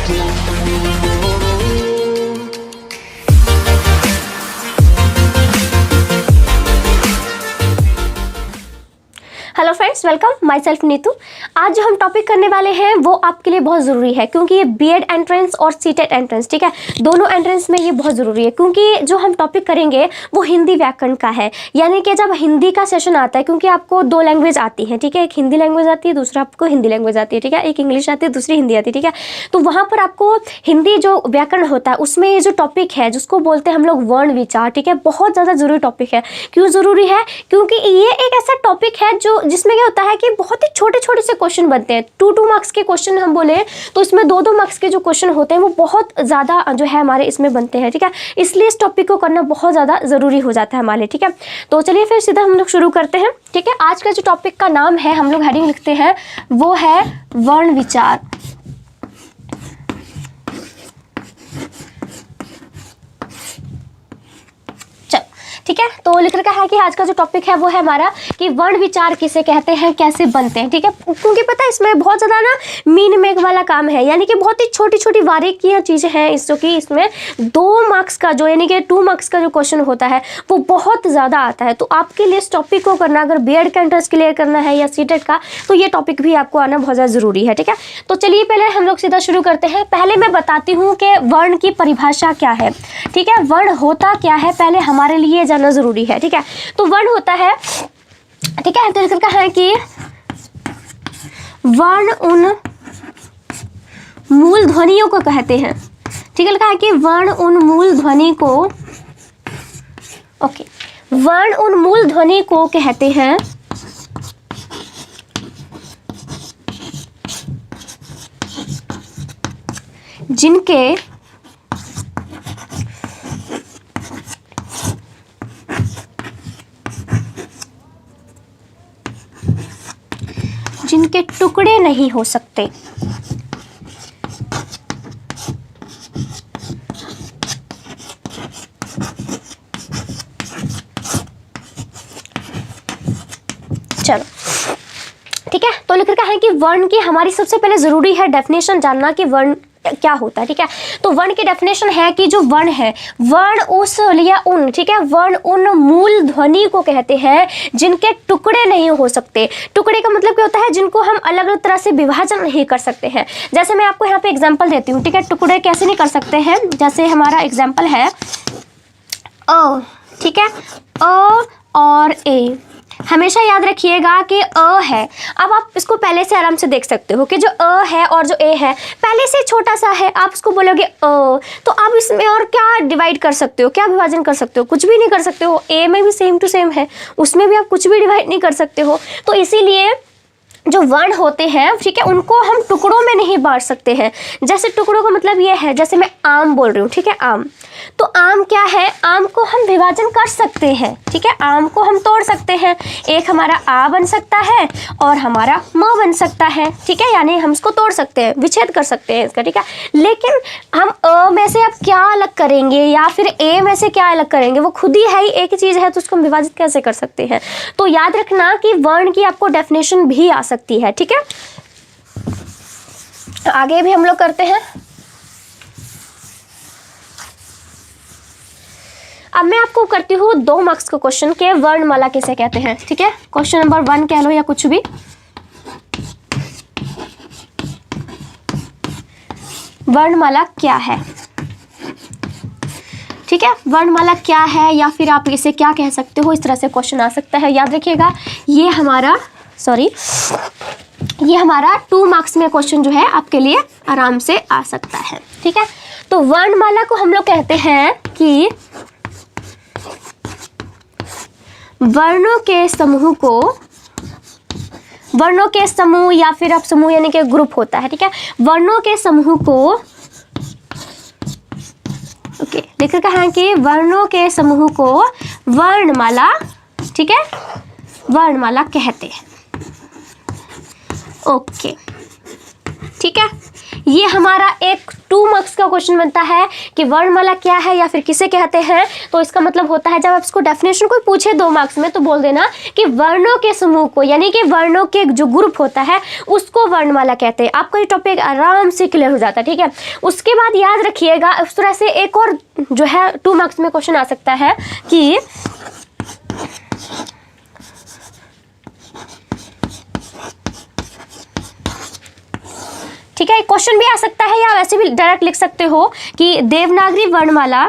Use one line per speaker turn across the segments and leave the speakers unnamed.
Hello friends, welcome my self Neetu. आज जो हम टॉपिक करने वाले हैं वो आपके लिए बहुत ज़रूरी है, क्योंकि ये बीएड एंट्रेंस और सीटेट एंट्रेंस, ठीक है, दोनों एंट्रेंस में ये बहुत ज़रूरी है। क्योंकि जो हम टॉपिक करेंगे वो हिंदी व्याकरण का है, यानी कि जब हिंदी का सेशन आता है, क्योंकि आपको दो लैंग्वेज आती है, ठीक है, एक हिंदी लैंग्वेज आती है, दूसरा आपको हिंदी लैंग्वेज आती है, ठीक है, एक इंग्लिश आती है, दूसरी हिंदी आती है, ठीक है। तो वहाँ पर आपको हिंदी जो व्याकरण होता है उसमें ये जो टॉपिक है जिसको बोलते हैं हम लोग वर्ण विचार, ठीक है, बहुत ज़्यादा ज़रूरी टॉपिक है। क्यों ज़रूरी है? क्योंकि ये एक ऐसा टॉपिक है जो जिसमें क्या होता है कि बहुत ही छोटे छोटे से क्वेश्चन बनते हैं। 2 मार्क्स के क्वेश्चन हम बोले तो इसमें 2 मार्क्स के जो क्वेश्चन होते हैं वो बहुत ज़्यादा जो है हमारे इसमें बनते हैं, ठीक है। इसलिए इस टॉपिक को करना बहुत ज़्यादा ज़रूरी हो जाता है हमारे लिए, ठीक है। तो चलिए फिर सीधा हम लोग शुरू करते हैं, ठीक है। आज का जो टॉपिक का नाम है, हम लोग हेडिंग लिखते हैं, वो है वर्ण विचार। ठीक है, तो लिख रखा है कि आज का जो टॉपिक है वो है हमारा कि वर्ण विचार किसे कहते हैं, कैसे बनते हैं, ठीक है। क्योंकि पता है इसमें बहुत ज़्यादा ना मीन मेक वाला काम है, यानी कि बहुत ही छोटी छोटी बारीकियाँ चीज़ें हैं जो कि इसमें 2 मार्क्स का जो यानी कि 2 मार्क्स का जो क्वेश्चन होता है वो बहुत ज़्यादा आता है। तो आपके लिए इस टॉपिक को करना, अगर बीएड का एंट्रेंस क्लियर करना है या सीटेट का, तो ये टॉपिक भी आपको आना बहुत ज़्यादा ज़रूरी है, ठीक है। तो चलिए पहले हम लोग सीधा शुरू करते हैं। पहले मैं बताती हूँ कि वर्ण की परिभाषा क्या है, ठीक है, वर्ण होता क्या है, पहले हमारे लिए जानना जरूरी है, ठीक है। तो वर्ण होता है, ठीक है, तो इसका है कि वर्ण उन मूल ध्वनियों को कहते हैं, ठीक है, लिखा है कि वर्ण उन मूल ध्वनि को, ओके, वर्ण उन मूल ध्वनि को कहते हैं जिनके टुकड़े नहीं हो सकते। चलो, ठीक है, तो लिख रखा है कि वर्ण की हमारी सबसे पहले जरूरी है डेफिनेशन जानना कि वर्ण क्या होता है, ठीक है। तो वर्ण की डेफिनेशन है कि जो वर्ण है, वर्ण उस या उन, ठीक है, वर्ण उन मूल ध्वनि को कहते हैं जिनके टुकड़े नहीं हो सकते। टुकड़े का मतलब क्या होता है? जिनको हम अलग अलग तरह से विभाजन नहीं कर सकते हैं। जैसे मैं आपको यहाँ पे एग्जांपल देती हूँ, ठीक है, टुकड़े कैसे नहीं कर सकते हैं। जैसे हमारा एग्जांपल है अ, ठीक है, अ और ए। हमेशा याद रखिएगा कि अ है, अब आप इसको पहले से आराम से देख सकते हो कि जो अ है और जो ए है पहले से छोटा सा है, आप इसको बोलोगे अ, तो आप इसमें और क्या डिवाइड कर सकते हो, क्या विभाजन कर सकते हो? कुछ भी नहीं कर सकते हो। ए में भी सेम टू सेम है, उसमें भी आप कुछ भी डिवाइड नहीं कर सकते हो। तो इसीलिए जो वर्ण होते हैं, ठीक है, उनको हम टुकड़ों में नहीं बांट सकते हैं। जैसे टुकड़ों का मतलब ये है, जैसे मैं आम बोल रही हूँ, ठीक है, आम, तो आम क्या है? आम को हम विभाजन कर सकते हैं, ठीक है, आम को हम तोड़ सकते हैं। एक हमारा आ बन सकता है और हमारा म बन सकता है, ठीक है, यानी हम इसको तोड़ सकते हैं, विच्छेद कर सकते हैं इसका, ठीक है। लेकिन हम अ में से अब क्या अलग करेंगे या फिर ए में से क्या अलग करेंगे? वो खुद ही है ही, एक ही चीज़ है, तो उसको हम विभाजित कैसे कर सकते हैं? तो याद रखना कि वर्ण की आपको डेफिनेशन भी आ सकती है, ठीक है। आगे भी हम लोग करते हैं। अब मैं आपको करती हूँ 2 मार्क्स का क्वेश्चन के वर्णमाला किसे कहते हैं, ठीक है। क्वेश्चन नंबर 1 कह लो या कुछ भी। वर्णमाला क्या है, ठीक है, वर्णमाला क्या है या फिर आप इसे क्या कह सकते हो, इस तरह से क्वेश्चन आ सकता है। याद रखिएगा ये हमारा 2 मार्क्स में क्वेश्चन जो है आपके लिए आराम से आ सकता है, ठीक है। तो वर्णमाला को हम लोग कहते हैं कि वर्णों के समूह या फिर आप समूह यानी कि ग्रुप होता है, ठीक है, वर्णों के समूह को, ओके, लिख रखा है कि वर्णों के समूह को वर्णमाला, ठीक है, वर्णमाला कहते हैं, ओके, ठीक है। ये हमारा एक 2 मार्क्स का क्वेश्चन बनता है कि वर्णमाला क्या है या फिर किसे कहते हैं। तो इसका मतलब होता है जब आप इसको डेफिनेशन कोई पूछे 2 मार्क्स में तो बोल देना कि वर्णों के समूह को, यानी कि वर्णों के जो ग्रुप होता है उसको वर्णमाला कहते हैं। आपका ये टॉपिक आराम से क्लियर हो जाता है, ठीक है। उसके बाद याद रखिएगा उस तरह से एक और जो है 2 मार्क्स में क्वेश्चन आ सकता है कि ठीक है, क्वेश्चन भी आ सकता है या वैसे भी डायरेक्ट लिख सकते हो कि देवनागरी वर्णमाला,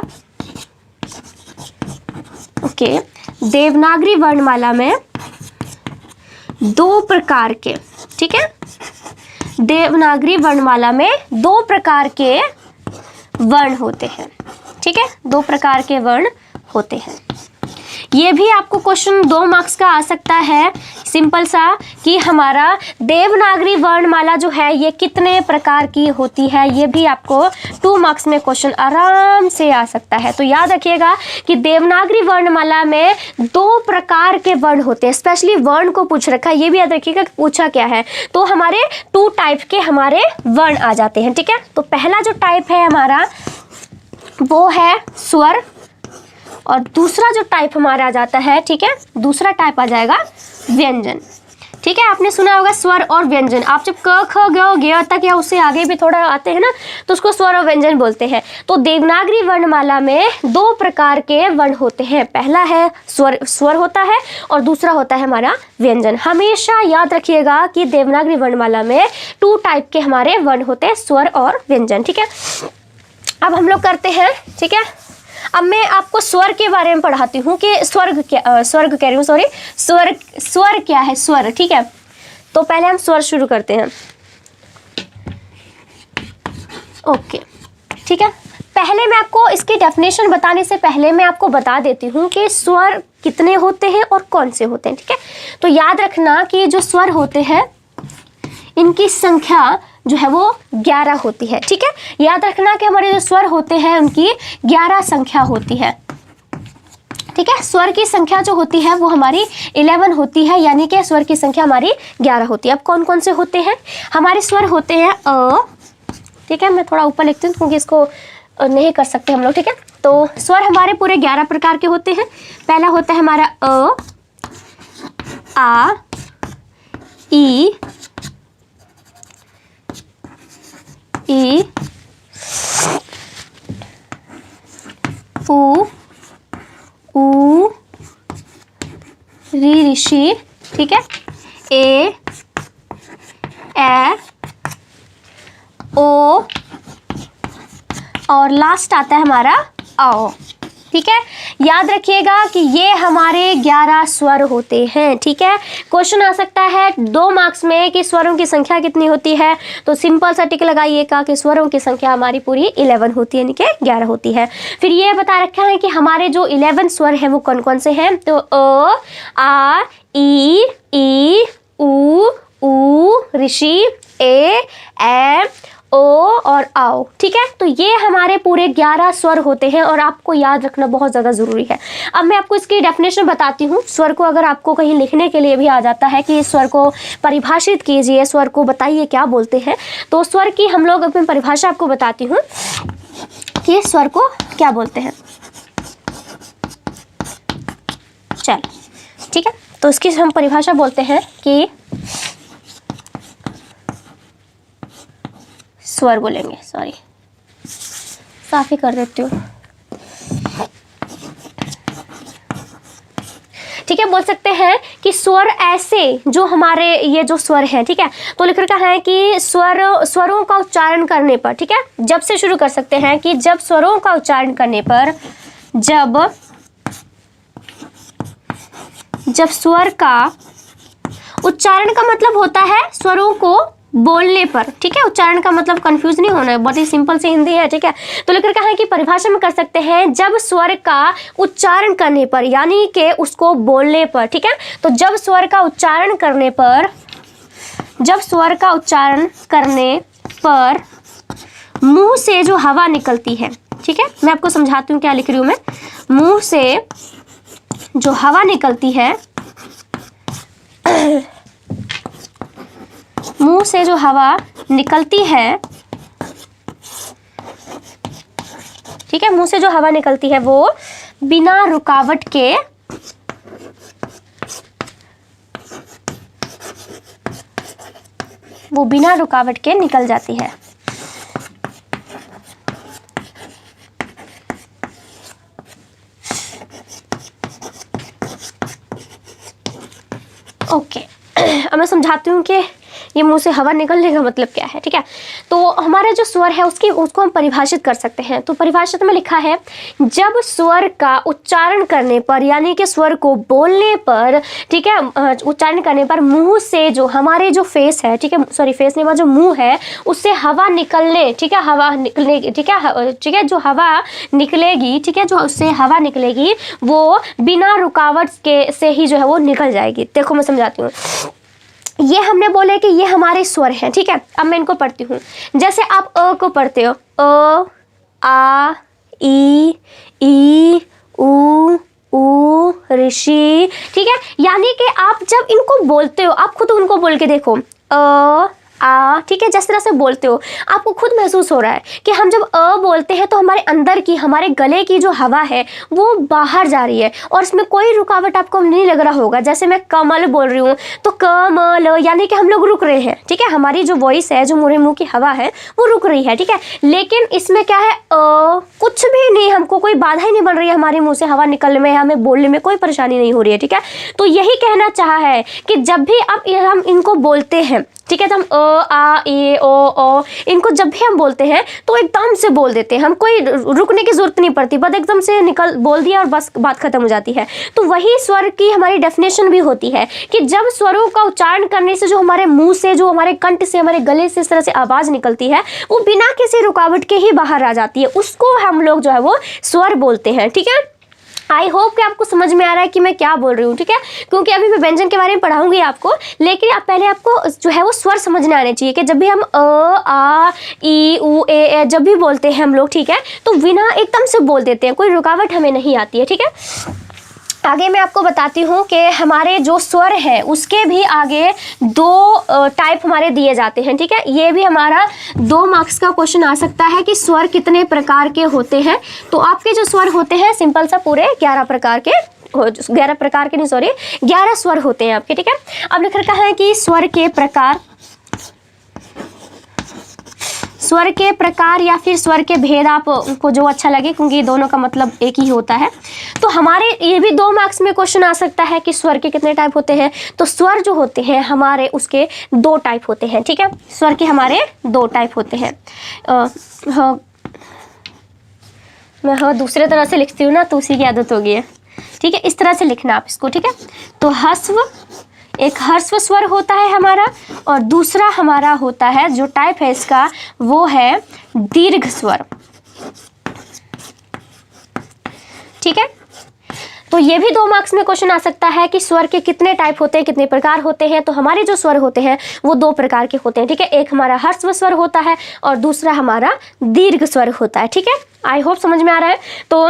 ओके, देवनागरी वर्णमाला में 2 प्रकार के, ठीक है, देवनागरी वर्णमाला में 2 प्रकार के वर्ण होते हैं, ठीक है, 2 प्रकार के वर्ण होते हैं। ये भी आपको क्वेश्चन 2 मार्क्स का आ सकता है, सिंपल सा, कि हमारा देवनागरी वर्णमाला जो है ये कितने प्रकार की होती है। ये भी आपको 2 मार्क्स में क्वेश्चन आराम से आ सकता है। तो याद रखिएगा कि देवनागरी वर्णमाला में 2 प्रकार के वर्ण होते हैं, स्पेशली वर्ण को पूछ रखा है, ये भी याद रखिएगा कि पूछा क्या है। तो हमारे 2 टाइप के हमारे वर्ण आ जाते हैं, ठीक है। तो पहला जो टाइप है हमारा वो है स्वर, और दूसरा जो टाइप हमारा आ जाता है, ठीक है, दूसरा टाइप आ जाएगा व्यंजन, ठीक है। आपने सुना होगा स्वर और व्यंजन। आप जब क ख ग ग तक या उससे आगे भी थोड़ा आते हैं ना तो उसको स्वर और व्यंजन बोलते हैं। तो देवनागरी वर्णमाला में 2 प्रकार के वर्ण होते हैं, पहला है स्वर होता है और दूसरा होता है हमारा व्यंजन। हमेशा याद रखिएगा कि देवनागरी वर्णमाला में 2 टाइप के हमारे वर्ण होते हैं, स्वर और व्यंजन, ठीक है। अब हम लोग करते हैं, ठीक है। अब मैं आपको स्वर के बारे में पढ़ाती हूँ कि स्वर क्या है, स्वर, ठीक है। तो पहले हम स्वर शुरू करते हैं, ओके, ठीक है। पहले मैं आपको इसकी डेफिनेशन बताने से पहले मैं आपको बता देती हूँ कि स्वर कितने होते हैं और कौन से होते हैं, ठीक है। तो याद रखना कि जो स्वर होते हैं इनकी संख्या जो है वो 11 होती है, ठीक है। याद रखना कि हमारे जो स्वर होते हैं उनकी 11 संख्या होती है, ठीक है। स्वर की संख्या जो होती है वो हमारी 11 होती है, यानी कि स्वर की संख्या हमारी 11 होती है। अब कौन कौन से होते हैं हमारे स्वर? होते हैं अ, ठीक है, मैं थोड़ा ऊपर लिखती हूँ क्योंकि इसको नहीं कर सकते हम लोग, ठीक है। तो स्वर हमारे पूरे 11 प्रकार के होते हैं। पहला होता है हमारा अ, आ, ई, उ, री, ऋषि, ठीक है, ए, ओ, और लास्ट आता है हमारा आओ, ठीक है। याद रखिएगा कि ये हमारे 11 स्वर होते हैं, ठीक है। क्वेश्चन आ सकता है 2 मार्क्स में कि स्वरों की संख्या कितनी होती है, तो सिंपल सा टिक लगाइएगा कि स्वरों की संख्या हमारी पूरी 11 होती है, यानी कि 11 होती है। फिर ये बता रखा है कि हमारे जो 11 स्वर हैं वो कौन कौन से हैं। तो अ, आ, ई, उ, ऋषि, ए, ओ और आओ, ठीक है। तो ये हमारे पूरे 11 स्वर होते हैं और आपको याद रखना बहुत ज़्यादा ज़रूरी है। अब मैं आपको इसकी डेफिनेशन बताती हूँ। स्वर को अगर आपको कहीं लिखने के लिए भी आ जाता है कि इस स्वर को परिभाषित कीजिए, स्वर को बताइए क्या बोलते हैं, तो स्वर की हम लोग अपनी परिभाषा आपको बताती हूँ कि स्वर को क्या बोलते हैं। चल, ठीक है, तो इसकी हम परिभाषा बोलते हैं कि स्वर बोलेंगे, सॉरी साफ ही कर देती हूँ, ठीक है। बोल सकते हैं कि स्वर ऐसे जो हमारे ये जो स्वर हैं, ठीक है, तो लिख रखा है कि स्वरों का उच्चारण करने पर, ठीक है, जब से शुरू कर सकते हैं कि जब स्वरों का उच्चारण करने पर, जब स्वर का उच्चारण का मतलब होता है स्वरों को बोलने पर, ठीक है। उच्चारण का मतलब कंफ्यूज नहीं होना है, बहुत ही सिंपल सी हिंदी है, ठीक है। तो लिख रखा है कि परिभाषा में कर सकते हैं जब स्वर का उच्चारण करने पर, यानी कि उसको बोलने पर, ठीक है। तो जब स्वर का उच्चारण करने पर मुंह से जो हवा निकलती है, ठीक है, मैं आपको समझाती हूँ क्या लिख रही हूँ मैं। मुंह से जो हवा निकलती है मुंह से जो हवा निकलती है ठीक है, मुंह से जो हवा निकलती है वो बिना रुकावट के निकल जाती है। ओके अब मैं समझाती हूँ कि ये मुंह से हवा निकलने का मतलब क्या है। ठीक है, तो हमारा जो स्वर है उसको हम परिभाषित कर सकते हैं। तो परिभाषित में लिखा है, जब स्वर का उच्चारण करने पर यानी कि स्वर को बोलने पर, ठीक है, उच्चारण करने पर मुंह से जो हमारे जो फेस है, ठीक है, सॉरी फेस नहीं, जो मुंह है उससे हवा निकलने, ठीक है, हवा निकलेगी, ठीक है, जो हवा निकलेगी, ठीक है, जो उससे हवा निकलेगी वो बिना रुकावट के से ही जो है वो निकल जाएगी। देखो मैं समझाती हूँ। ये हमने बोले कि ये हमारे स्वर हैं। ठीक है, अब मैं इनको पढ़ती हूँ। जैसे आप अ को पढ़ते हो, अ, आ, ई, ऊ, ऋषि, ठीक है, यानी कि आप जब इनको बोलते हो, आप खुद उनको बोल के देखो, आ, ठीक है, जिस तरह से बोलते हो आपको खुद महसूस हो रहा है कि हम जब अ बोलते हैं तो हमारे अंदर की, हमारे गले की जो हवा है वो बाहर जा रही है और इसमें कोई रुकावट आपको नहीं लग रहा होगा। जैसे मैं कमल बोल रही हूँ तो कमल, यानी कि हम लोग रुक रहे हैं। ठीक है, हमारी जो वॉइस है, जो मुंह मुंह की हवा है वो रुक रही है। ठीक है, लेकिन इसमें क्या है, कुछ भी नहीं, हमको कोई बाधा ही नहीं बन रही है, हमारे मुँह से हवा निकलने में, हमें बोलने में कोई परेशानी नहीं हो रही है। ठीक है, तो यही कहना चाहा है कि जब भी अब हम इनको बोलते हैं, ठीक है, तो हम अ, आ, ए, ओ इनको जब भी हम बोलते हैं तो एकदम से बोल देते हैं, हम कोई रुकने की जरूरत नहीं पड़ती, बस एकदम से निकल बोल दिया और बस बात खत्म हो जाती है। तो वही स्वर की हमारी डेफिनेशन भी होती है कि जब स्वरों का उच्चारण करने से जो हमारे मुंह से, जो हमारे कंठ से, हमारे गले से इस तरह से आवाज निकलती है वो बिना किसी रुकावट के ही बाहर आ जाती है, उसको हम लोग जो है वो स्वर बोलते हैं। ठीक है, आई होप कि आपको समझ में आ रहा है कि मैं क्या बोल रही हूँ। ठीक है, क्योंकि अभी मैं व्यंजन के बारे में पढ़ाऊंगी आपको, लेकिन आप पहले आपको जो है वो स्वर समझने आने चाहिए कि जब भी हम अ, आ, ई, ऊ, ए जब भी बोलते हैं हम लोग, ठीक है, तो बिना एकदम से बोल देते हैं, कोई रुकावट हमें नहीं आती है। ठीक है, आगे मैं आपको बताती हूँ कि हमारे जो स्वर है उसके भी आगे दो टाइप हमारे दिए जाते हैं। ठीक है, ये भी हमारा 2 मार्क्स का क्वेश्चन आ सकता है कि स्वर कितने प्रकार के होते हैं। तो आपके जो स्वर होते हैं सिंपल सा पूरे 11 प्रकार के, 11 प्रकार के नहीं, सॉरी 11 स्वर होते हैं आपके। ठीक है, अब लिख रखा है कि स्वर के प्रकार या फिर स्वर के भेद, आपको जो अच्छा लगे, क्योंकि दोनों का मतलब एक ही होता है। तो हमारे ये भी 2 मार्क्स में क्वेश्चन आ सकता है कि स्वर के कितने टाइप होते हैं। तो स्वर जो होते हैं हमारे उसके 2 टाइप होते हैं। ठीक है, स्वर के हमारे 2 टाइप होते हैं। मैं दूसरे तरह से लिखती हूँ ना, तो उसी की आदत हो गई है। ठीक है, इस तरह से लिखना आप इसको। ठीक है, तो ह्रस्व, एक ह्रस्व स्वर होता है हमारा, और दूसरा हमारा होता है जो टाइप है इसका वो है दीर्घ स्वर। ठीक है, तो ये भी 2 मार्क्स में क्वेश्चन आ सकता है कि स्वर के कितने टाइप होते हैं, कितने प्रकार होते हैं। तो हमारे जो स्वर होते हैं वो 2 प्रकार के होते हैं। ठीक है, एक हमारा ह्रस्व स्वर होता है और दूसरा हमारा दीर्घ स्वर होता है। ठीक है, आई होप समझ में आ रहा है। तो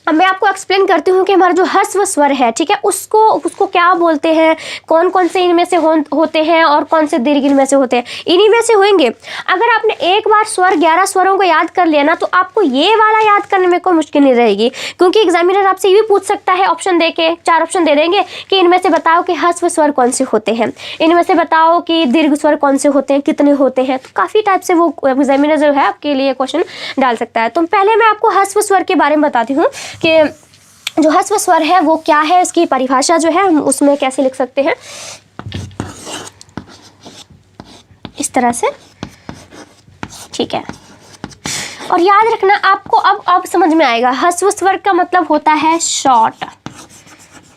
अब मैं आपको एक्सप्लेन करती हूँ कि हमारा जो ह्रस्व स्वर है, ठीक है, उसको क्या बोलते हैं, कौन कौन से इनमें से होते हैं और कौन से दीर्घ इनमें से होते हैं, इन्हीं में से होंगे। अगर आपने एक बार 11 स्वरों को याद कर लिया ना, तो आपको ये वाला याद करने में कोई मुश्किल नहीं रहेगी, क्योंकि एग्जामिनर आपसे ये भी पूछ सकता है, ऑप्शन दे के 4 ऑप्शन दे देंगे कि इनमें से बताओ कि ह्रस्व स्वर कौन से होते हैं, इनमें से बताओ कि दीर्घ स्वर कौन से होते हैं, कितने होते हैं। तो काफ़ी टाइप से वो एग्जामिनर जो है आपके लिए क्वेश्चन डाल सकता है। तो पहले मैं आपको ह्रस्व स्वर के बारे में बताती हूँ कि जो ह्रस्व स्वर है वो क्या है, इसकी परिभाषा जो है हम उसमें कैसे लिख सकते हैं, इस तरह से। ठीक है, और याद रखना आपको, अब समझ में आएगा। ह्रस्व स्वर का मतलब होता है शॉर्ट।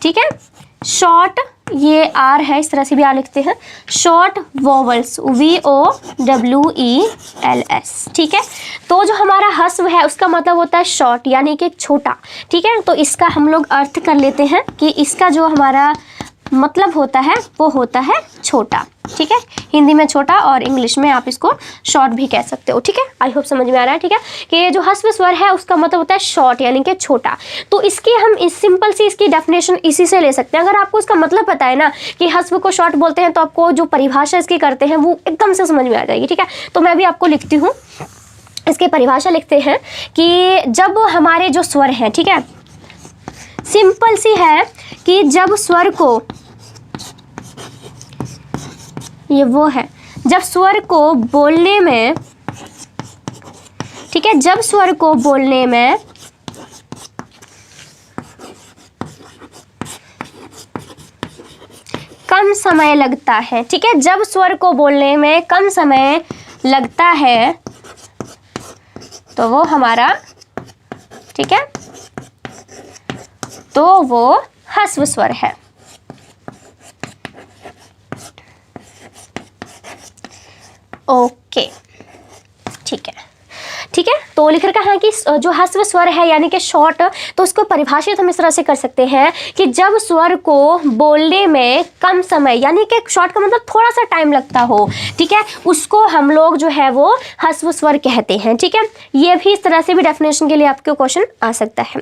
ठीक है, शॉर्ट, ये आर है, इस तरह से भी आर लिखते हैं, शॉर्ट वोवल्स, VOWELS। ठीक है, तो जो हमारा ह्रस्व है उसका मतलब होता है शॉर्ट, यानी कि छोटा। ठीक है, तो इसका हम लोग अर्थ कर लेते हैं कि इसका जो हमारा मतलब होता है वो होता है छोटा। ठीक है, हिंदी में छोटा और इंग्लिश में आप इसको शॉर्ट भी कह सकते हो। ठीक है, आई होप समझ में आ रहा है। ठीक है, कि जो ह्रस्व स्वर है उसका मतलब होता है शॉर्ट, यानी कि छोटा। तो इसकी हम इस सिंपल सी इसकी डेफिनेशन इसी से ले सकते हैं। अगर आपको इसका मतलब पता है ना कि ह्रस्व को शॉर्ट बोलते हैं, तो आपको जो परिभाषा इसकी करते हैं वो एकदम से समझ में आ जाएगी। ठीक है, तो मैं भी आपको लिखती हूँ इसकी परिभाषा लिखते हैं कि जब हमारे जो स्वर हैं, ठीक है, सिंपल सी है कि जब स्वर को, ये वो है, जब स्वर को बोलने में, ठीक है, जब स्वर को बोलने में कम समय लगता है, ठीक है, जब स्वर को बोलने में कम समय लगता है तो वो हमारा, ठीक है, तो वो ह्रस्व स्वर है। ओके, ठीक है, ठीक है। तो लिख रखा है कि जो ह्रस्व स्वर है यानी कि शॉर्ट, तो उसको परिभाषित हम इस तरह से कर सकते हैं कि जब स्वर को बोलने में कम समय, यानी कि शॉर्ट का मतलब थोड़ा सा टाइम लगता हो, ठीक है, उसको हम लोग जो है वो ह्रस्व स्वर कहते हैं, ठीक है। ये भी इस तरह से भी डेफिनेशन के लिए आपके क्वेश्चन आ सकता है।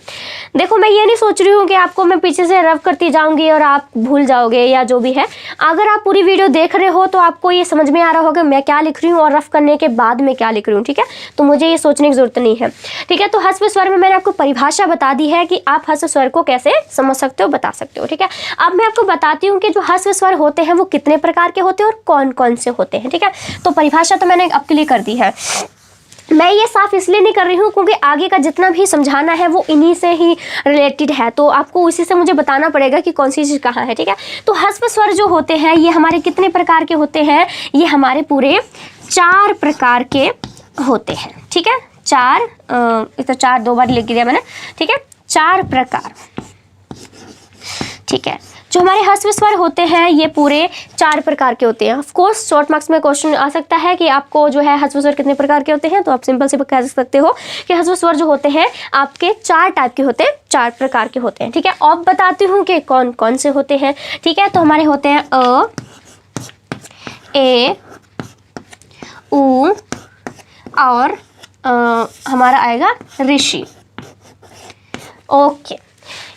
देखो मैं ये नहीं सोच रही हूँ कि आपको मैं पीछे से रफ करती जाऊँगी और आप भूल जाओगे या जो भी है। अगर आप पूरी वीडियो देख रहे हो तो आपको ये समझ में आ रहा होगा मैं क्या लिख रही हूँ और रफ करने के बाद मैं क्या लिख रही हूँ, ठीक है। तो मुझे ये सोचने की जरूरत नहीं है, ठीक है। तो ह्रस्व स्वर में मैंने आपको परिभाषा बता दी है कि आप ह्रस्व स्वर को कैसे समझ सकते हो, बता सकते हो, ठीक है। अब मैं आपको बताती हूँ कि जो ह्रस्व स्वर होते हैं वो कितने प्रकार के होते हैं और कौन कौन से होते हैं, ठीक है। तो परिभाषा तो मैंने आपके लिए कर दी है। मैं ये साफ इसलिए नहीं कर रही हूँ क्योंकि आगे का जितना भी समझाना है वो इन्हीं से ही रिलेटेड है, तो आपको उसी से मुझे बताना पड़ेगा कि कौन सी चीज़ कहाँ है, ठीक है। तो ह्रस्व स्वर जो होते हैं ये हमारे कितने प्रकार के होते हैं, ये हमारे पूरे 4 प्रकार के होते हैं, ठीक है। 4, इस तो 4 2 बार लिख दिया मैंने, ठीक है, 4 प्रकार, ठीक है। जो हमारे ह्रस्व स्वर होते हैं ये पूरे 4 प्रकार के होते हैं। ऑफ कोर्स शॉर्ट मार्क्स में क्वेश्चन आ सकता है कि आपको जो है ह्रस्व स्वर कितने प्रकार के होते हैं, तो आप सिंपल से कह सकते हो कि ह्रस्व स्वर जो होते हैं आपके 4 टाइप के होते हैं, 4 प्रकार के होते हैं, ठीक है। अब बताती हूँ कि कौन कौन से होते हैं, ठीक है। तो हमारे होते हैं अ, ए, उ और हमारा आएगा ऋषि। ओके,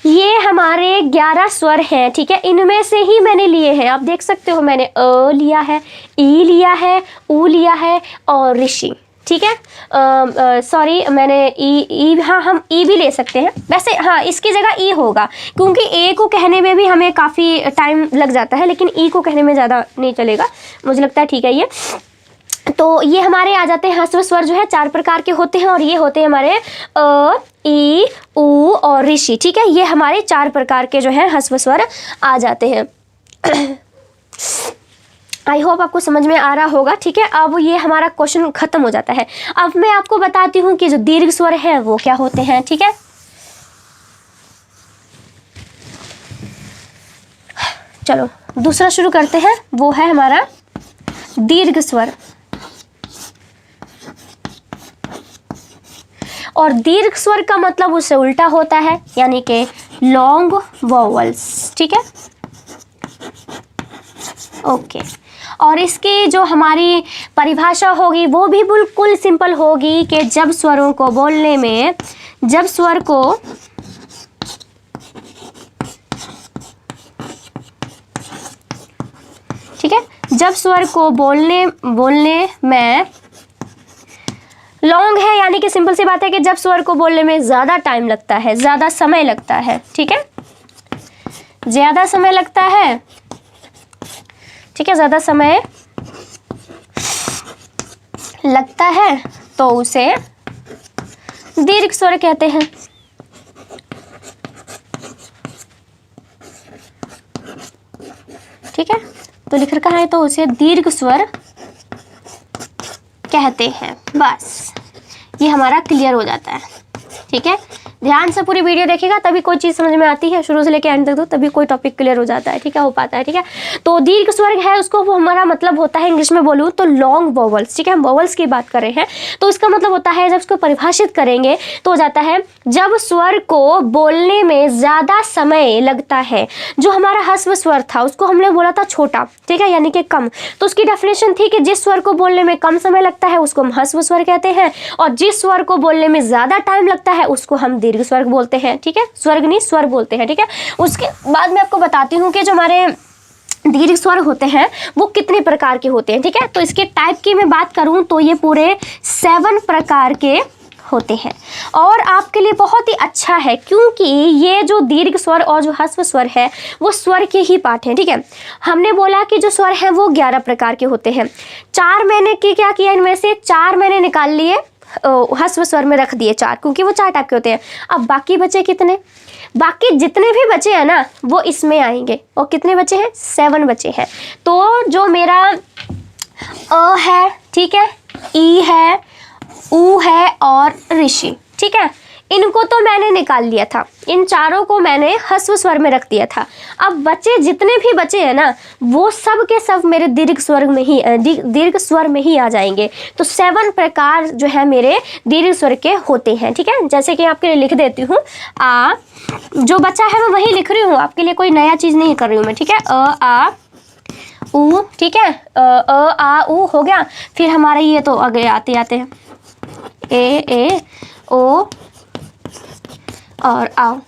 ये हमारे 11 स्वर हैं, ठीक है। इनमें से ही मैंने लिए हैं, आप देख सकते हो मैंने अ लिया है, ई लिया है, उ लिया है और ऋषि, ठीक है। सॉरी मैंने ई, हाँ हम ई भी ले सकते हैं वैसे, हाँ इसकी जगह ई होगा क्योंकि ए को कहने में भी हमें काफ़ी टाइम लग जाता है, लेकिन ई को कहने में ज़्यादा नहीं चलेगा, मुझे लगता है, ठीक है। ये तो ये हमारे आ जाते हैं ह्रस्व स्वर जो है 4 प्रकार के होते हैं और ये होते हैं हमारे अ, ई, उ और ऋषि, ठीक है। ये हमारे 4 प्रकार के जो है ह्रस्व स्वर आ जाते हैं। आई होप आपको समझ में आ रहा होगा, ठीक है। अब ये हमारा क्वेश्चन खत्म हो जाता है। अब मैं आपको बताती हूँ कि जो दीर्घ स्वर है वो क्या होते हैं, ठीक है। चलो दूसरा शुरू करते हैं, वो है हमारा दीर्घ स्वर। और दीर्घ स्वर का मतलब उससे उल्टा होता है, यानी कि लॉन्ग वोवल्स, ठीक है। ओके, और इसकी जो हमारी परिभाषा होगी वो भी बिल्कुल सिंपल होगी कि जब स्वरों को बोलने में, जब स्वर को ठीक है, जब स्वर को बोलने में लॉन्ग है, यानी कि सिंपल सी बात है कि जब स्वर को बोलने में ज़्यादा टाइम लगता है, ज़्यादा समय लगता है, ठीक है, ज़्यादा समय लगता है, ठीक है, ज़्यादा समय लगता है तो उसे दीर्घ स्वर कहते हैं। ठीक है, तो लिख रखा है तो उसे दीर्घ स्वर कहते हैं। बस ये हमारा क्लियर हो जाता है, ठीक है। ध्यान से पूरी वीडियो देखिएगा तभी कोई चीज़ समझ में आती है, शुरू से लेकर एंड तक दो तभी कोई टॉपिक क्लियर हो जाता है, ठीक है, हो पाता है, ठीक है। तो दीर्घ स्वर है उसको वो हमारा मतलब होता है, इंग्लिश में बोलूँ तो लॉन्ग वोवल्स, ठीक है, हम वोवल्स की बात कर रहे हैं। तो इसका मतलब होता है जब इसको परिभाषित करेंगे तो हो जाता है जब स्वर को बोलने में ज़्यादा समय लगता है। जो हमारा ह्रस्व स्वर था उसको हमने बोला था छोटा, ठीक है, यानी कि कम, तो उसकी डेफिनेशन थी कि जिस स्वर को बोलने में कम समय लगता है उसको हम ह्रस्व स्वर कहते हैं, और जिस स्वर को बोलने में ज़्यादा टाइम लगता है उसको हम दीर्घ स्वर बोलते हैं, ठीक है, स्वर्ग नहीं स्वर बोलते हैं, ठीक है। उसके बाद मैं आपको बताती हूँ कि जो हमारे दीर्घ स्वर होते हैं वो कितने प्रकार के होते हैं, ठीक है। तो इसके टाइप की मैं बात करूं तो ये पूरे 7 प्रकार के होते हैं। और आपके लिए बहुत ही अच्छा है क्योंकि ये जो दीर्घ स्वर और जो ह्रस्व स्वर है वो स्वर के ही पाठ हैं, ठीक है। हमने बोला कि जो स्वर हैं वो 11 प्रकार के होते हैं। 4 मैंने क्या किया, इनमें से 4 मैंने निकाल लिए, ह्रस्व स्वर में रख दिए 4, क्योंकि वो 4 टाइप के होते हैं। अब बाकी बचे कितने, बाकी जितने भी बचे हैं ना वो इसमें आएंगे। और कितने बचे हैं, 7 बचे हैं। तो जो मेरा अ है, ठीक है, ई है, ऊ है और ऋषि, ठीक है, इनको तो मैंने निकाल लिया था, इन चारों को मैंने ह्रस्व स्वर में रख दिया था। अब बचे जितने भी बचे हैं ना वो सब के सब मेरे दीर्घ स्वर में ही आ जाएंगे। तो 7 प्रकार जो है मेरे दीर्घ स्वर के होते हैं, ठीक है। जैसे कि आपके लिए लिख देती हूँ, आ, जो बचा है मैं वही लिख रही हूँ, आपके लिए कोई नया चीज़ नहीं कर रही हूँ मैं, ठीक है। अ आ ऊ, ठीक है, अ आ ऊ हो गया। फिर हमारे ये तो आगे आते आते हैं, ए ओ और आओ।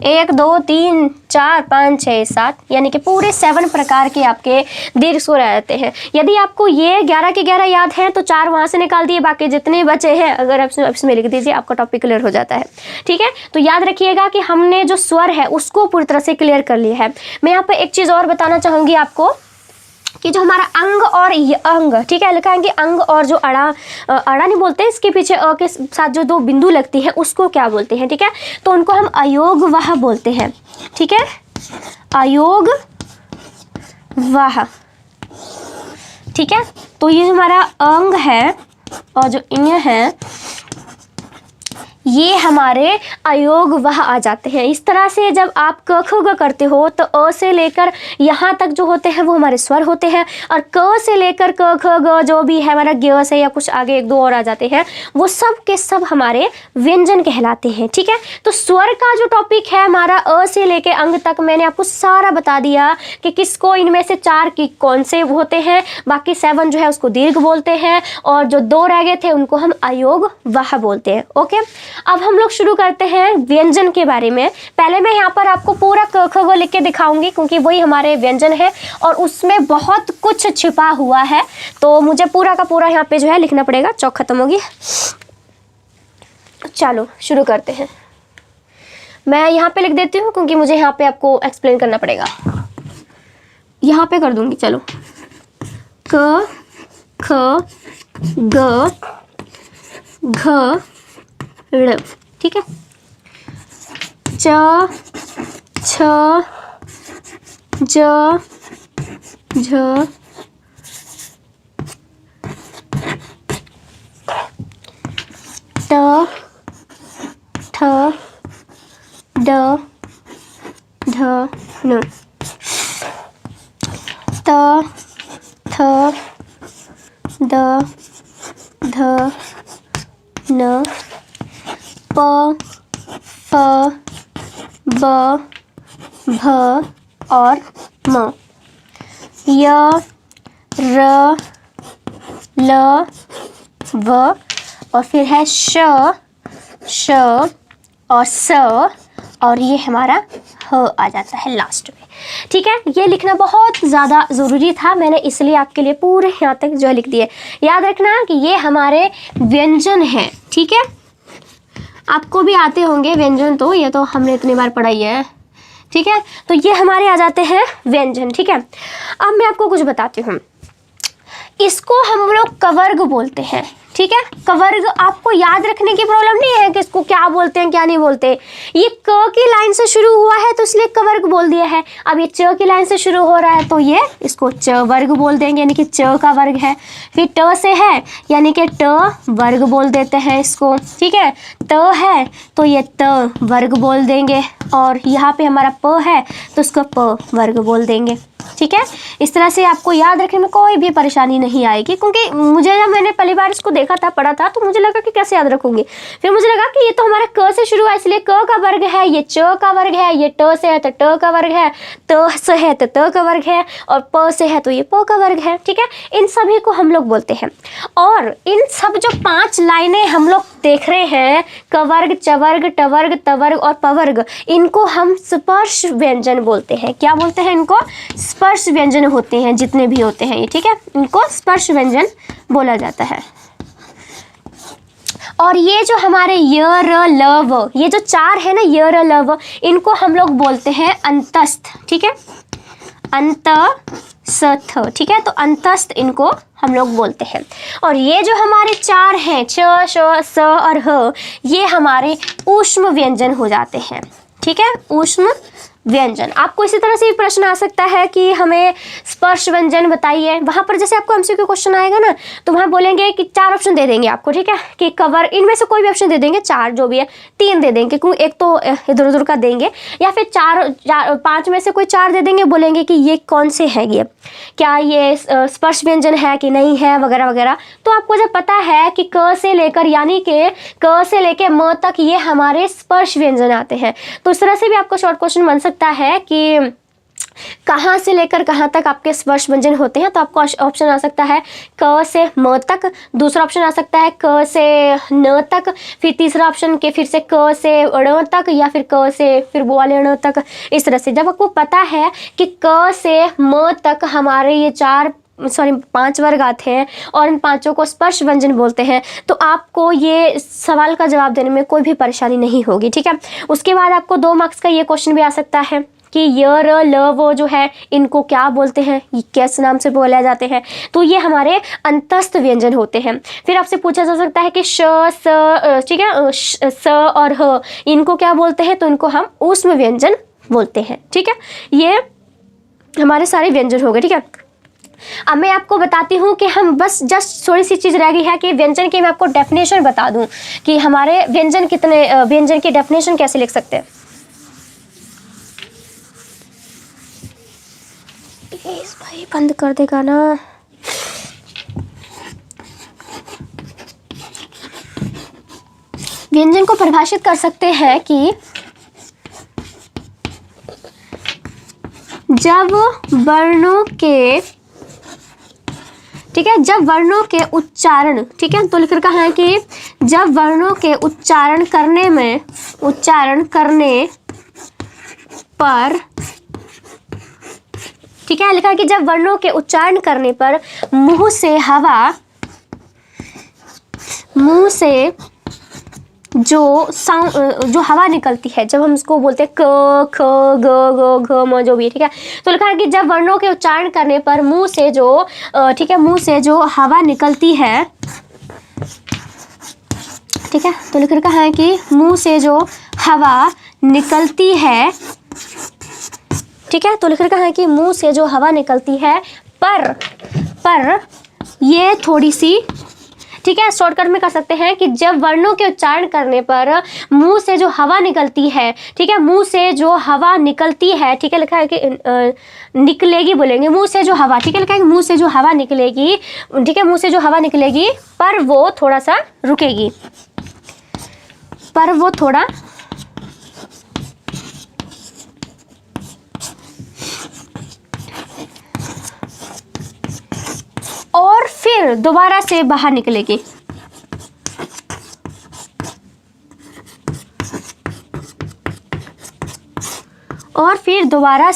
1 2 3 4 5 6 7 यानी कि पूरे 7 प्रकार के आपके दीर्घ स्वर आ जाते हैं। यदि आपको ये 11 के 11 याद हैं तो 4 वहाँ से निकाल दिए, बाकी जितने बचे हैं अगर आप इसमें लिख दीजिए, आपका टॉपिक क्लियर हो जाता है, ठीक है। तो याद रखिएगा कि हमने जो स्वर है उसको पूरी तरह से क्लियर कर लिया है। मैं यहाँ पे एक चीज़ और बताना चाहूँगी आपको कि जो हमारा अंग और अंग, ठीक है, लिखा है कि अंग और जो अड़ा नहीं बोलते, इसके पीछे अ के साथ जो 2 बिंदु लगती है उसको क्या बोलते हैं, ठीक है, तो उनको हम अयोग वाह बोलते हैं, ठीक है, अयोग वाह, ठीक है। तो ये हमारा अंग है और जो इ है ये हमारे अयोग वह आ जाते हैं। इस तरह से जब आप क ख ग करते हो तो अ से लेकर यहाँ तक जो होते हैं वो हमारे स्वर होते हैं, और क से लेकर क ख ग जो भी है हमारा ग से या कुछ आगे 1 2 और आ जाते हैं, वो सब के सब हमारे व्यंजन कहलाते हैं, ठीक है। तो स्वर का जो टॉपिक है हमारा अ से लेकर अंग तक मैंने आपको सारा बता दिया कि किसको इनमें से 4 की कौन से होते हैं, बाकी 7 जो है उसको दीर्घ बोलते हैं, और जो 2 रह गए थे उनको हम अयोग वह बोलते हैं। ओके, अब हम लोग शुरू करते हैं व्यंजन के बारे में। पहले मैं यहाँ पर आपको पूरा क ख ग लिख के दिखाऊंगी क्योंकि वही हमारे व्यंजन है और उसमें बहुत कुछ छिपा हुआ है, तो मुझे पूरा का पूरा यहाँ पे जो है लिखना पड़ेगा। चौक खत्म होगी, चलो शुरू करते हैं। मैं यहाँ पे लिख देती हूँ क्योंकि मुझे यहाँ पे आपको एक्सप्लेन करना पड़ेगा, यहाँ पे कर दूंगी। चलो, क ख ग घ ऋ, ठीक है, च छ ज झ ट ठ ड ढ ण, त थ द ध न, प फ ब भ और म, य र ल व, और फिर है श श और स, और ये हमारा ह आ जाता है लास्ट में, ठीक है। ये लिखना बहुत ज़्यादा ज़रूरी था, मैंने इसलिए आपके लिए पूरे यहाँ तक जो लिख दिए। याद रखना कि ये हमारे व्यंजन हैं, ठीक है। आपको भी आते होंगे व्यंजन, तो ये तो हमने इतनी बार पढ़ाई है, ठीक है। तो ये हमारे आ जाते हैं व्यंजन, ठीक है। अब मैं आपको कुछ बताती हूँ, इसको हम लोग कवर्ग बोलते हैं, ठीक है। कवर्ग आपको याद रखने की प्रॉब्लम नहीं है कि इसको क्या बोलते हैं क्या नहीं बोलते। ये क की लाइन से शुरू हुआ है तो इसलिए कवर्ग बोल दिया है। अब ये च की लाइन से शुरू हो रहा है तो ये इसको च वर्ग बोल देंगे, यानी कि च का वर्ग है। फिर ट से है यानी कि ट वर्ग बोल देते हैं इसको, ठीक है। त है तो ये त वर्ग बोल देंगे, और यहाँ पे हमारा प है तो उसको प वर्ग बोल देंगे, ठीक है। इस तरह से आपको याद रखने में कोई भी परेशानी नहीं आएगी, क्योंकि मुझे जब मैंने पहली बार इसको देखा था, पढ़ा था, तो मुझे लगा कि कैसे याद रखूंगी। फिर मुझे लगा कि ये तो हमारा क से शुरू है इसलिए क का वर्ग है, ये च का वर्ग है, ये ट से है तो ट का वर्ग है, त से है तो त का वर्ग है, और प से है तो ये प का वर्ग है, ठीक है। इन सभी को हम लोग बोलते हैं। और इन सब जो 5 लाइनें हम लोग देख रहे हैं, कवर्ग, चवर्ग, टवर्ग, तवर्ग और पवर्ग, इनको हम स्पर्श व्यंजन बोलते हैं। क्या बोलते हैं इनको? स्पर्श स्पर्श व्यंजन होते हैं, जितने भी होते हैं ये, ठीक है, इनको स्पर्श व्यंजन बोला जाता है। और ये जो हमारे य र ल व, ये जो चार है ना, य र ल व, इनको हम लोग बोलते हैं अंतस्थ, ठीक है, अंतस्थ, ठीक है, तो अंतस्थ इनको हम लोग बोलते हैं। और ये जो हमारे चार हैं, च, श, स और ह, ये हमारे ऊष्म व्यंजन हो जाते हैं, ठीक है, ऊष्म व्यंजन। आपको इसी तरह से भी प्रश्न आ सकता है कि हमें स्पर्श व्यंजन बताइए। वहां पर जैसे आपको एमसीक्यू क्वेश्चन आएगा ना, तो वहां बोलेंगे कि चार ऑप्शन दे देंगे आपको, ठीक है, कि कवर, इनमें से कोई भी ऑप्शन दे देंगे, चार जो भी है, तीन दे देंगे क्योंकि एक तो इधर उधर का देंगे, या फिर पांच में से कोई चार दे देंगे, बोलेंगे कि ये कौन से है, ये क्या ये स्पर्श व्यंजन है कि नहीं है, वगैरह वगैरह। तो आपको जब पता है कि क से लेकर, यानी कि क से लेकर म तक ये हमारे स्पर्श व्यंजन आते हैं, तो इस तरह से भी आपको शॉर्ट क्वेश्चन बन सकता है कि कहाँ से लेकर कहाँ तक आपके स्पर्श व्यंजन होते हैं। तो आपको ऑप्शन आ सकता है क से म तक, दूसरा ऑप्शन आ सकता है क से न तक, फिर तीसरा ऑप्शन के फिर से क से ण तक, या फिर क से फिर वो वाले ण तक। इस तरह से जब आपको पता है कि क से म तक हमारे ये पांच वर्ग आते हैं और इन पांचों को स्पर्श व्यंजन बोलते हैं, तो आपको ये सवाल का जवाब देने में कोई भी परेशानी नहीं होगी, ठीक है। उसके बाद आपको 2 मार्क्स का ये क्वेश्चन भी आ सकता है कि य र ल वो जो है इनको क्या बोलते हैं, ये किस नाम से बोले जाते हैं। तो ये हमारे अंतस्थ व्यंजन होते हैं। फिर आपसे पूछा जा सकता है कि श, स, ठीक है, स और ह इनको क्या बोलते हैं, तो इनको हम ऊष्म व्यंजन बोलते हैं, ठीक है। ये हमारे सारे व्यंजन हो गए, ठीक है। अब मैं आपको बताती हूँ कि हम बस जस्ट थोड़ी सी चीज़ रह गई है कि व्यंजन की मैं आपको डेफिनेशन बता दूँ कि हमारे व्यंजन कितने, व्यंजन की डेफिनेशन कैसे लिख सकते हैं। प्लीज भाई बंद कर देगा ना। व्यंजन को परिभाषित कर सकते हैं कि जब वर्णों के, ठीक है, जब वर्णों के उच्चारण, ठीक है, तो लिख रखा है कि जब वर्णों के उच्चारण करने पर, ठीक है, लिखा है कि जब वर्णों के उच्चारण करने पर मुंह से जो हवा निकलती है, जब हम इसको बोलते हैं क, ख, ग, घ, म जो भी, ठीक है, तो लिखा है कि जब वर्णों के उच्चारण करने पर मुंह से जो, ठीक है, मुंह से जो हवा निकलती है, ठीक है, तो लिख रखा है कि मुंह से जो हवा निकलती है, ठीक है, तो लिख रखा है कि मुंह से जो हवा निकलती है पर ये थोड़ी सी, ठीक है, शॉर्टकट में कर सकते हैं कि जब वर्णों के उच्चारण करने पर मुंह से जो हवा निकलती है, ठीक है, मुंह से जो हवा निकलती है, ठीक है, लिखा है कि निकलेगी बोलेंगे, मुंह से जो हवा, ठीक है, लिखा है कि मुंह से जो हवा निकलेगी, ठीक है, मुंह से जो हवा निकलेगी पर वो थोड़ा सा रुकेगी, पर वो थोड़ा और फिर दोबारा से बाहर निकलेगी, और फिर दोबारा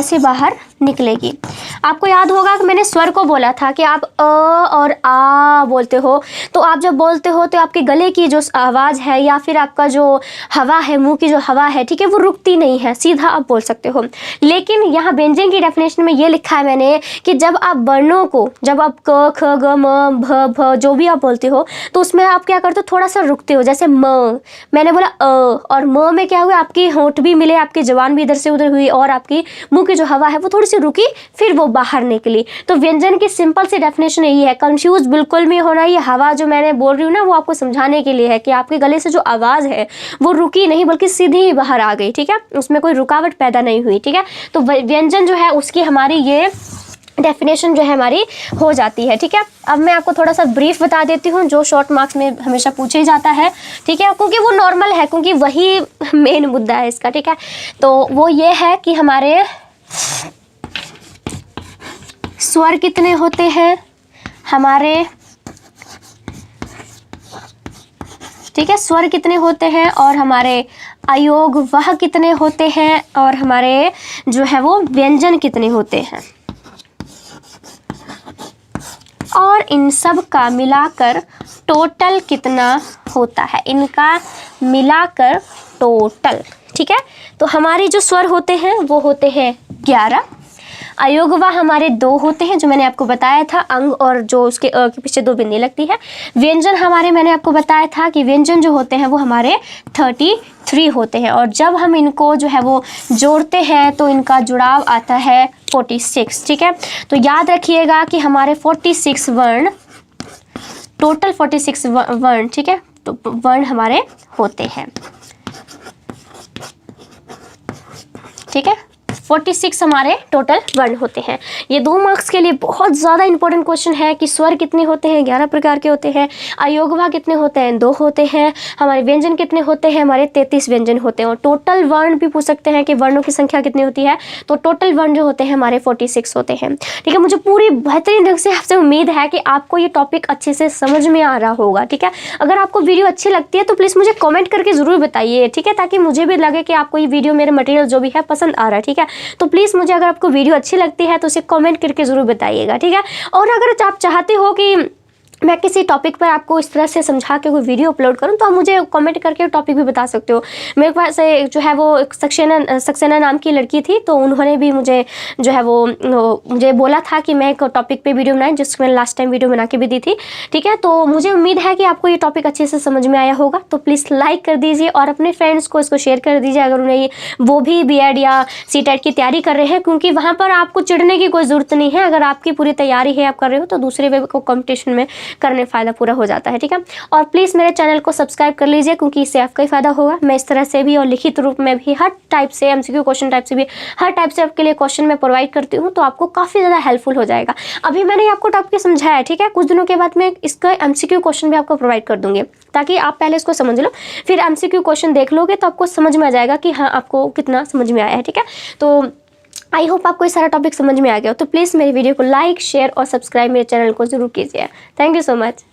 से बाहर निकलेगी। आपको याद होगा कि मैंने स्वर को बोला था कि आप अ और आ बोलते हो, तो आप जब बोलते हो तो आपके गले की जो आवाज़ है या फिर आपका जो हवा है, मुंह की जो हवा है, ठीक है, वो रुकती नहीं है, सीधा आप बोल सकते हो। लेकिन यहाँ व्यंजन की डेफिनेशन में ये लिखा है मैंने कि जब आप वर्णों को, जब आप क, ख, ग, म, भ, भ जो भी आप बोलते हो, तो उसमें आप क्या करते हो, थोड़ा सा रुकते हो। जैसे म, मैंने बोला अ, और म में क्या हुआ, आपकी होंठ भी मिले, आपकी जबान भी इधर से उधर हुई, और आपकी मुंह की जो हवा है वो थोड़ी सी रुकी, फिर वो बाहर निकली। तो व्यंजन की सिंपल सी डेफिनेशन यही है, कंफ्यूज बिल्कुल भी होना, ये हवा जो मैंने बोल रही हूँ ना, वो आपको समझाने के लिए है कि आपके गले से जो आवाज़ है वो रुकी नहीं, बल्कि सीधी ही बाहर आ गई, ठीक है, उसमें कोई रुकावट पैदा नहीं हुई, ठीक है। तो व्यंजन जो है उसकी हमारी ये डेफिनेशन जो है हमारी हो जाती है, ठीक है। अब मैं आपको थोड़ा सा ब्रीफ बता देती हूँ जो शॉर्ट मार्क्स में हमेशा पूछा ही जाता है, ठीक है, क्योंकि वो नॉर्मल है, क्योंकि वही मेन मुद्दा है इसका, ठीक है। तो वो ये है कि हमारे स्वर कितने होते हैं, हमारे ठीक है, स्वर कितने होते हैं और हमारे अयोग वह कितने होते हैं और हमारे जो है वो व्यंजन कितने होते हैं, और इन सब का मिलाकर टोटल कितना होता है, इनका मिलाकर टोटल। ठीक है, तो हमारे जो स्वर होते हैं वो होते हैं 11, अयोगवा हमारे 2 होते हैं जो मैंने आपको बताया था, अंग और जो उसके के पीछे 2 बिंदी लगती है। व्यंजन हमारे मैंने आपको बताया था कि व्यंजन जो होते हैं वो हमारे 33 होते हैं, और जब हम इनको जो है वो जोड़ते हैं तो इनका जुड़ाव आता है 46। ठीक है, तो याद रखिएगा कि हमारे 46 वर्ण, टोटल 46 वर्ण, ठीक है, तो वर्ण हमारे होते हैं। ठीक है, 46 हमारे टोटल वर्ण होते हैं। ये 2 मार्क्स के लिए बहुत ज़्यादा इंपॉर्टेंट क्वेश्चन है कि स्वर कितने होते हैं, 11 प्रकार के होते हैं, अयोगवा कितने होते हैं, 2 होते हैं, हमारे व्यंजन कितने होते हैं, हमारे 33 व्यंजन होते हैं, और टोटल वर्ण भी पूछ सकते हैं कि वर्णों की संख्या कितनी होती है, तो टोटल वर्ण जो होते हैं हमारे 46 होते हैं। ठीक है, मुझे पूरी बेहतरीन ढंग से आपसे उम्मीद है कि आपको ये टॉपिक अच्छे से समझ में आ रहा होगा। ठीक है, अगर आपको वीडियो अच्छी लगती है तो प्लीज़ मुझे कॉमेंट करके ज़रूर बताइए। ठीक है, ताकि मुझे भी लगे कि आपको ये वीडियो, मेरे मटेरियल जो भी है पसंद आ रहा है। ठीक है, तो प्लीज़ मुझे अगर आपको वीडियो अच्छी लगती है तो उसे कमेंट करके ज़रूर बताइएगा। ठीक है, और अगर आप चाहते हो कि मैं किसी टॉपिक पर आपको इस तरह से समझा के कोई वीडियो अपलोड करूं तो आप मुझे कमेंट करके टॉपिक भी बता सकते हो। मेरे पास जो है वो एक सक्सेना नाम की लड़की थी, तो उन्होंने भी मुझे जो है वो मुझे बोला था कि मैं एक टॉपिक पे वीडियो बनाएं, जिसको मैंने लास्ट टाइम वीडियो बना के भी दी थी। ठीक है, तो मुझे उम्मीद है कि आपको ये टॉपिक अच्छे से समझ में आया होगा, तो प्लीज़ लाइक कर दीजिए और अपने फ्रेंड्स को इसको शेयर कर दीजिए अगर उन्हें वो भी BEd या CTET की तैयारी कर रहे हैं, क्योंकि वहाँ पर आपको चिढ़ने की कोई ज़रूरत नहीं है। अगर आपकी पूरी तैयारी है, आप कर रहे हो, तो दूसरे वे को कॉम्पिटिशन में करने फ़ायदा पूरा हो जाता है। ठीक है, और प्लीज़ मेरे चैनल को सब्सक्राइब कर लीजिए, क्योंकि इससे आपका ही फ़ायदा होगा। मैं इस तरह से भी और लिखित रूप में भी हर टाइप से, MCQ क्वेश्चन टाइप से भी हर टाइप से आपके लिए क्वेश्चन मैं प्रोवाइड करती हूँ, तो आपको काफ़ी ज़्यादा हेल्पफुल हो जाएगा। अभी मैंने आपको टॉपिक समझाया है, ठीक है, कुछ दिनों के बाद मैं इसका MCQ क्वेश्चन भी आपको प्रोवाइड कर दूँगी, ताकि आप पहले इसको समझ लो, फिर MCQ क्वेश्चन देख लोगे तो आपको समझ में आ जाएगा कि हाँ आपको कितना समझ में आया है। ठीक है, तो आई होप आपको ये सारा टॉपिक समझ में आ गया हो। तो प्लीज़ मेरी वीडियो को लाइक, शेयर और सब्सक्राइब मेरे चैनल को ज़रूर कीजिए। Thank you so much.